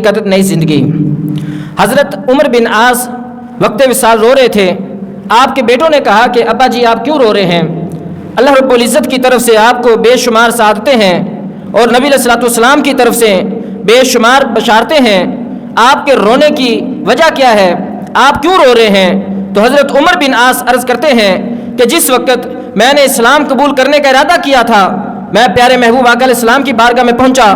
حقیقت نئی زندگی۔ حضرت عمر بن عاص وقت وصال رو رہے تھے۔ آپ کے بیٹوں نے کہا کہ ابا جی آپ کیوں رو رہے ہیں؟ اللہ رب العزت کی طرف سے آپ کو بے شمار سعادتیں ہیں اور نبی علیہ الصلوۃ والسلام کی طرف سے بے شمار بشارتیں ہیں، آپ کے رونے کی وجہ کیا ہے؟ آپ کیوں رو رہے ہیں؟ تو حضرت عمر بن عاص عرض کرتے ہیں کہ جس وقت میں نے اسلام قبول کرنے کا ارادہ کیا تھا، میں پیارے محبوب آقا علیہ السلام کی بارگاہ میں پہنچا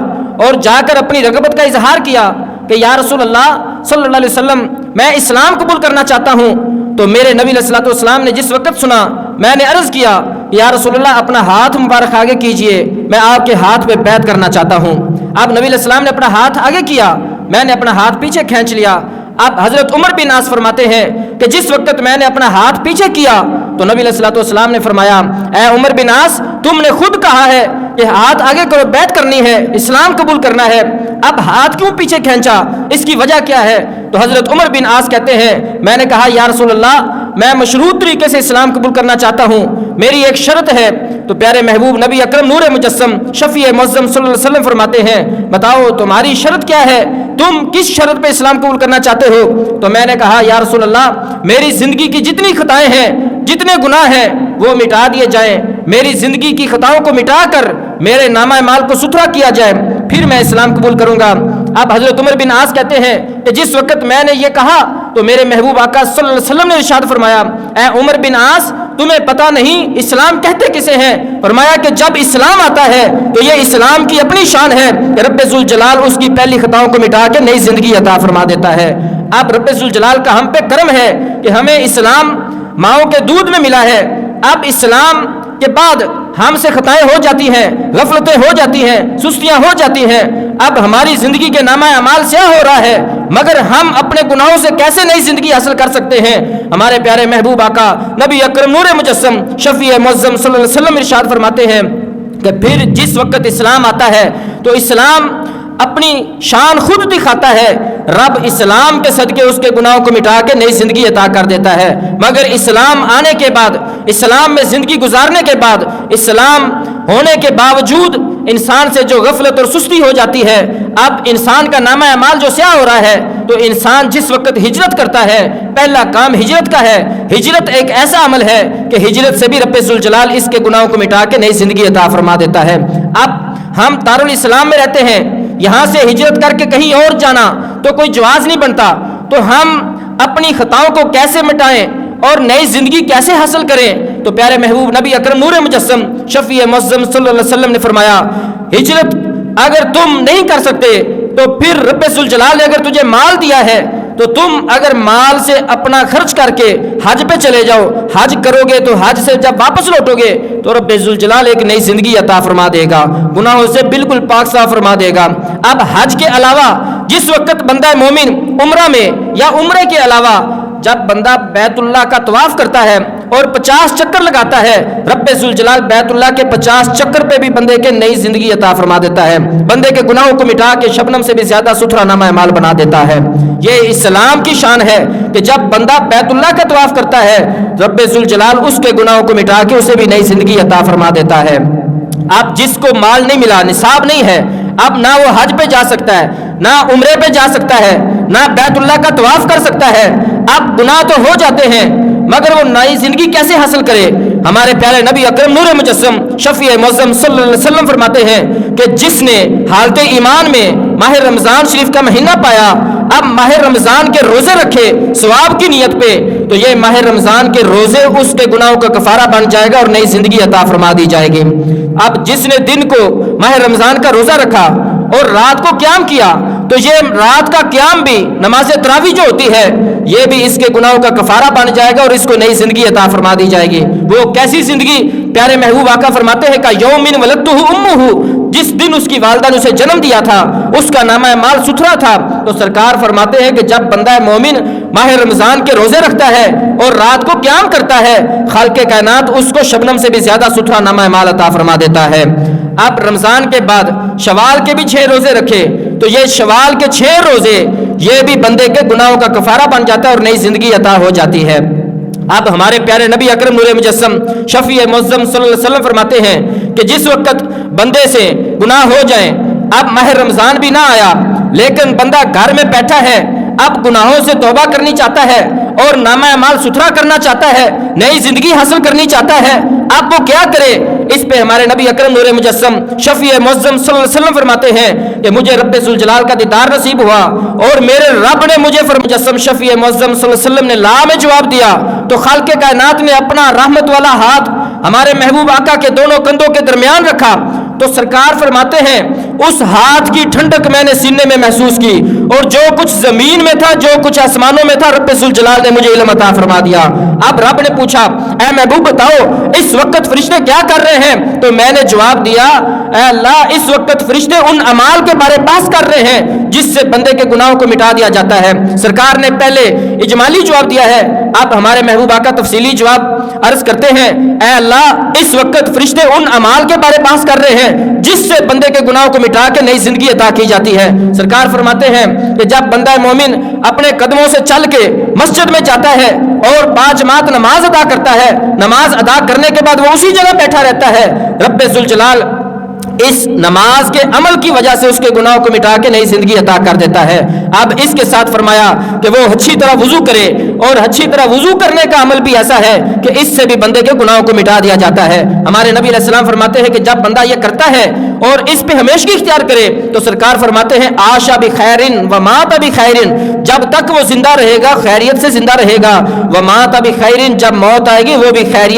اور جا کر اپنی رغبت کا اظہار کیا کہ یا رسول اللہ صلی اللہ علیہ وسلم میں اسلام قبول کرنا چاہتا ہوں۔ تو میرے نبی علیہ الصلوۃ والسلام نے جس وقت سنا، میں نے عرض کیا یا رسول اللہ اپنا ہاتھ مبارک آگے کیجئے، میں آپ کے ہاتھ پہ بیعت کرنا چاہتا ہوں۔ اب نبی علیہ السلام نے اپنا ہاتھ آگے کیا، میں نے اپنا ہاتھ پیچھے کھینچ لیا۔ اب حضرت عمر بن عاص فرماتے ہیں کہ جس وقت میں نے اپنا ہاتھ پیچھے کیا تو نبی علیہ الصلوۃ والسلام نے فرمایا اے عمر بن عاص تم نے خود کہا ہے کہ ہاتھ آگے کرو، بیعت کرنی ہے، اسلام قبول کرنا ہے، اب ہاتھ کیوں پیچھے کھینچا؟ اس کی وجہ کیا ہے؟ تو حضرت عمر بن عاص کہتے ہیں میں نے کہا یا رسول اللہ میں مشروط طریقے سے اسلام قبول کرنا چاہتا ہوں، میری ایک شرط ہے۔ تو پیارے محبوب نبی اکرم نور مجسم شفیع معظم صلی اللہ علیہ وسلم فرماتے ہیں بتاؤ تمہاری شرط کیا ہے، تم کس شرط پہ اسلام قبول کرنا چاہتے ہو؟ تو میں نے کہا یا رسول اللہ میری زندگی کی جتنی خطائیں ہیں، جتنے گناہ ہیں وہ مٹا دیے جائیں، میری زندگی کی خطاؤں کو مٹا کر میرے نامہ اعمال کو ستھرا کیا جائے، پھر میں اسلام قبول کروں گا۔ اب حضرت عمر بن عاص کہتے ہیں کہ جس وقت میں نے یہ کہا تو میرے محبوب آقا صلی اللہ علیہ وسلم نے ارشاد فرمایا اے عمر بن عاص تمہیں پتہ نہیں اسلام کہتے کسے ہیں؟ فرمایا کہ جب اسلام آتا ہے تو یہ اسلام کی اپنی شان ہے کہ رب ذوالجلال اس کی پہلی خطاؤں کو مٹا کے نئی زندگی عطا فرما دیتا ہے۔ اب رب ذوالجلال کا ہم پہ کرم ہے کہ ہمیں اسلام ماؤں کے دودھ میں ملا ہے۔ اب اسلام کے بعد ہم سے خطائیں ہو جاتی ہیں، غفلتیں ہو جاتی ہیں، سستیاں ہو جاتی ہیں، اب ہماری زندگی کے نامہ اعمال سیاہ ہو رہا ہے، مگر ہم اپنے گناہوں سے کیسے نئی زندگی حاصل کر سکتے ہیں؟ ہمارے پیارے محبوب آقا نبی اکرم نور مجسم شفیع معظم صلی اللہ علیہ وسلم ارشاد فرماتے ہیں کہ پھر جس وقت اسلام آتا ہے تو اسلام اپنی شان خود دکھاتا ہے، رب اسلام کے صدقے اس کے گناہوں کو مٹا کے نئی زندگی عطا کر دیتا ہے۔ مگر اسلام آنے کے بعد، اسلام میں زندگی گزارنے کے بعد، اسلام ہونے کے باوجود انسان سے جو غفلت اور سستی ہو جاتی ہے، اب انسان کا نامہ اعمال جو سیاہ ہو رہا ہے تو انسان جس وقت ہجرت کرتا ہے پہلا کام ہجرت کا ہے۔ ہجرت ایک ایسا عمل ہے کہ ہجرت سے بھی رب ذوالجلال اس کے گناہوں کو مٹا کے نئی زندگی عطا فرما دیتا ہے۔ اب ہم دارالاسلام میں رہتے ہیں، یہاں سے ہجرت کر کے کہیں اور جانا تو کوئی جواز نہیں بنتا، تو ہم اپنی خطاؤں کو کیسے مٹائیں اور نئی زندگی کیسے حاصل کریں؟ تو پیارے محبوب نبی اکرم نور مجسم شفیع معظم صلی اللہ علیہ وسلم نے فرمایا ہجرت اگر تم نہیں کر سکتے تو پھر رب ذوالجلال نے اگر تجھے مال دیا ہے تو تم اگر مال سے اپنا خرچ کر کے حج پہ چلے جاؤ، حج کرو گے تو حج سے جب واپس لوٹو گے تو رب ذوالجلال ایک نئی زندگی عطا فرما دے گا، گناہوں سے بالکل پاک صاف فرما دے گا۔ اب حج کے علاوہ جس وقت بندہ مومن عمرہ میں یا عمرے کے علاوہ جب بندہ بیت اللہ کا طواف کرتا ہے اور 50 چکر لگاتا ہے، رب ذوالجلال بیت اللہ کے 50 چکر پہ بھی بندے کے نئی زندگی عطا فرما دیتا ہے، بندے کے گناہوں کو مٹا کے شبنم سے بھی زیادہ ستھرا نامہ اعمال بنا دیتا ہے۔ یہ اسلام کی شان ہے کہ جب بندہ بیت اللہ کا طواف کرتا ہے رب ذوالجلال اس کے گناہوں کو مٹا کے اسے بھی نئی زندگی عطا فرما دیتا ہے۔ اب جس کو مال نہیں ملا، نصاب نہیں ہے، اب نہ وہ حج پہ جا سکتا ہے، نہ عمرے پہ جا سکتا ہے، نہ بیت اللہ کا طواف کر سکتا ہے، اب گناہ تو ہو جاتے ہیں مگر وہ نئی زندگی کیسے حاصل کرے؟ ہمارے پیارے نبی اکرم نور مجسم شفیع معظم صلی اللہ علیہ وسلم فرماتے ہیں کہ جس نے حالت ایمان میں ماہ رمضان شریف کا مہینہ پایا، اب ماہ رمضان کے روزے رکھے ثواب کی نیت پہ، تو یہ ماہ رمضان کے روزے اس کے گناہوں کا کفارہ بن جائے گا اور نئی زندگی عطا فرما دی جائے گی۔ اب جس نے دن کو ماہ رمضان کا روزہ رکھا اور رات کو قیام کیا تو یہ رات کا قیام بھی نماز تراویح جو ہوتی ہے یہ بھی اس کے گناہوں کا کفارہ بن جائے گا اور اس کو نئی زندگی عطا فرما دی جائے گی۔ وہ کیسی زندگی؟ پیارے محبوب آقا فرماتے ہیں کہ یوم ولدتہ امہ، جس دن اس کی والدہ نے اسے جنم دیا تھا اس کا نامہ اعمال ستھرا تھا۔ تو سرکار فرماتے ہیں کہ جب بندہ مومن ماہ رمضان کے روزے رکھتا ہے اور رات کو قیام کرتا ہے خالق کائنات اس کو شبنم سے بھی زیادہ ستھرا نامہ اعمال عطا فرما دیتا ہے۔ اب رمضان کے بعد شوال کے بھی 6 روزے رکھے تو یہ شوال کے 6 روزے یہ بھی بندے کے گناہوں کا کفارہ بن جاتا ہے اور نئی زندگی عطا ہو جاتی ہے۔ اب ہمارے پیارے نبی اکرم نور مجسم شفیع معظم صلی اللہ علیہ وسلم فرماتے ہیں کہ جس وقت بندے سے گناہ ہو جائیں، اب ماہ رمضان بھی نہ آیا لیکن بندہ گھر میں بیٹھا ہے, اب گناہوں سے توبہ کرنی چاہتا ہے اور نامہ اعمال ستھرا کرنا چاہتا ہے, نئی زندگی حاصل کرنی چاہتا ہے, اب وہ کیا کرے؟ اس پہ ہمارے نبی اکرم نور مجسم شفیع معظم صلی اللہ علیہ وسلم فرماتے ہیں کہ مجھے رب ذوالجلال کا دیدار نصیب ہوا اور میرے رب نے مجھے مجسم شفیع معظم صلی اللہ علیہ وسلم نے لا میں جواب دیا, تو خالق کائنات نے اپنا رحمت والا ہاتھ ہمارے محبوب آقا کے دونوں کندھوں کے درمیان رکھا, تو سرکار فرماتے ہیں اس ہاتھ کی ٹھنڈک میں نے سینے میں محسوس کی, اور جو کچھ زمین میں تھا, جو کچھ آسمانوں میں تھا, رب ذوالجلال نے مجھے علم عطا فرما دیا. اب رب نے پوچھا اے محبوب بتاؤ اس وقت فرشتے کیا کر رہے ہیں؟ تو میں نے جواب دیا اے اللہ اس وقت فرشتے ان اعمال کے بارے بحث کر رہے ہیں جس سے بندے کے گناہوں کو مٹا دیا جاتا ہے. سرکار نے پہلے اجمالی جواب دیا ہے, اب ہمارے محبوب آقا تفصیلی جواب عرض کرتے ہیں اے اللہ اس وقت فرشتے ان اعمال کے بارے بحث کر رہے ہیں جس سے بندے کے گناہوں کو مٹا کے نئی زندگی عطا کی جاتی ہے. سرکار فرماتے ہیں کہ جب بندہ مومن اپنے قدموں سے چل کے مسجد میں جاتا ہے اور باجماعت نماز ادا کرتا ہے, نماز ادا کرنے کے بعد وہ اسی جگہ بیٹھا رہتا ہے, رب ذوالجلال اس نماز کے عمل کی وجہ سے اس کے گناہوں کو مٹا کے نئی زندگی عطا کر دیتا ہے. اب اس کے ساتھ فرمایا کہ وہ اچھی طرح وضو کرے, اور اچھی طرح وضو کرنے کا عمل بھی ایسا ہے کہ اس سے بھی بندے کے گناہوں کو مٹا دیا جاتا ہے. ہمارے نبی علیہ السلام فرماتے ہیں کہ جب بندہ یہ کرتا ہے اور اس پہ ہمیشگی اختیار کرے تو سرکار فرماتے ہیں عاشا بخیرن ومات بخیرن, جب تک وہ زندہ رہے گا خیریت سے زندہ رہے گا, ومات بخیرن, جب موت آئے گی وہ بھی خیریت